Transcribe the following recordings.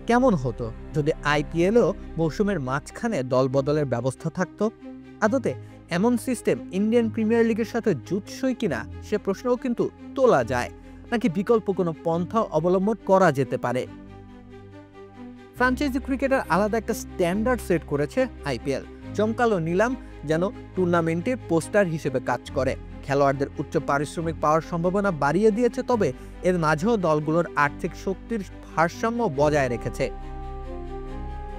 কেমন হতো যদি আইপিএলও মৌসুমের মাঝখানে দল বদলের ব্যবস্থা থাকতো? আদতে এমন সিস্টেম ইন্ডিয়ান প্রিমিয়ার লিগের সাথে জুৎসই কিনা সে প্রশ্নও কিন্তু তোলা যায়, নাকি বিকল্প কোনো পন্থা অবলম্বন করা যেতে পারে? ফ্র্যাঞ্চাইজি ক্রিকেটার আলাদা একটা স্ট্যান্ডার্ড সেট করেছে আইপিএল। জমকালো নিলাম যেন টুর্নামেন্টের পোস্টার হিসেবে কাজ করে। খেলোয়াড়দের উচ্চ পারিশ্রমিক পাওয়ার সম্ভাবনা বাড়িয়ে দিয়েছে, তবে এর মাঝেও দলগুলোর আর্থিক শক্তির ভারসাম্য বজায় রেখেছে।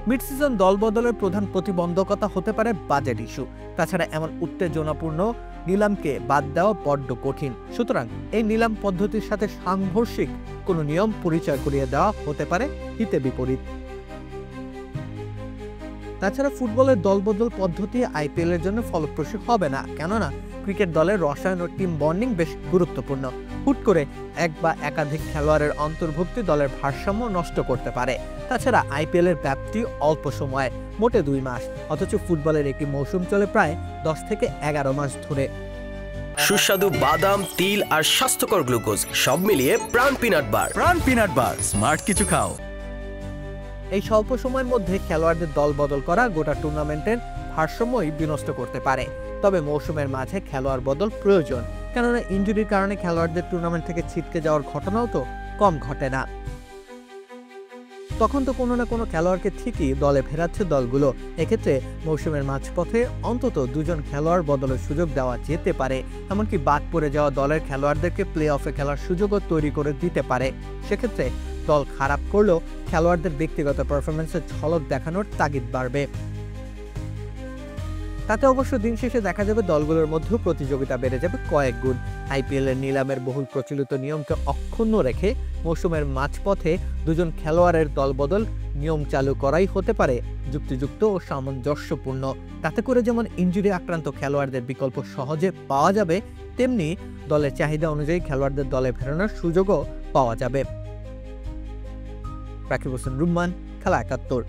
মিড সিজন দল বদলের প্রধান প্রতিবন্ধকতা হতে পারে বাজেট ইস্যু। তাছাড়া এমন উত্তেজনাপূর্ণ নিলামকে বাদ দেওয়া বড্ড কঠিন। সুতরাং এই নিলাম পদ্ধতির সাথে সাংঘর্ষিক কোনো নিয়ম পরিচয় করিয়ে দেওয়া হতে পারে হিতে বিপরীত। তাছাড়া ফুটবলের দলবদল পদ্ধতি আইপিএল এর জন্য ফলপ্রসূ হবে না, কেননা ক্রিকেট দলের রসায়ন ও টিম বন্ডিং বেশ গুরুত্বপূর্ণ। হুট করে এক বা একাধিক খেলোয়াড়ের অন্তর্ভুক্তি দলের ভারসাম্য নষ্ট করতে পারে। তাছাড়া আইপিএল এর ব্যাপ্তি অল্প সময়, মোটে 2 মাস, অথচ ফুটবলের একটি মৌসুম চলে প্রায় 10 থেকে 11 মাস ধরে। সুস্বাদু বাদাম, তিল আর স্বাস্থ্যকর গ্লুকোজ সব মিলিয়ে প্রাণ পিনাট বার। প্রাণ পিনাট বার, স্মার্ট কিছু খাও। এই স্বল্প সময়ের মধ্যে খেলোয়াড়দের দল বদল করা গোটা টুর্নামেন্টের ভারসাম্যই বিনষ্ট করতে পারে। তবে মৌসুমের মাঝে খেলোয়াড় বদল প্রয়োজন, কেননা ইনজুরির কারণে খেলোয়াড়দের টুর্নামেন্ট থেকে ছিটকে যাওয়ার ঘটনাও তো কম ঘটে না। তখন তো কোনো না কোনো খেলোয়াড়কে ঠিকই দলে ফেরাচ্ছে দলগুলো। এক্ষেত্রে মৌসুমের মাঝপথে অন্তত 2 জন খেলোয়াড় বদলের সুযোগ দেওয়া যেতে পারে। এমনকি বাদ পড়ে যাওয়া দলের খেলোয়াড়দেরকে প্লে অফে খেলার সুযোগও তৈরি করে দিতে পারে। সেক্ষেত্রে দল খারাপ করলেও খেলোয়াড়দের ব্যক্তিগত পারফরমেন্সের ঝলক দেখানোর তাগিদ বাড়বে। তাতে অবশ্য দিন শেষে দেখা যাবে দলগুলোর মধ্যেও প্রতিযোগিতা বেড়ে যাবে কয়েক গুণ। আইপিএল এর নিলামের বহুল প্রচলিত নিয়মকে অক্ষুণ্ণ রেখে মৌসুমের মাঝপথে 2 জন খেলোয়াড়ের দলবদল নিয়ম চালু করাই হতে পারে যুক্তিযুক্ত ও সামঞ্জস্যপূর্ণ। তাতে করে যেমন ইনজুরি আক্রান্ত খেলোয়াড়দের বিকল্প সহজে পাওয়া যাবে, তেমনি দলের চাহিদা অনুযায়ী খেলোয়াড়দের দলে ফেরানোর সুযোগও পাওয়া যাবে। রাকিব হোসেন রুম্মান, খেলা 71।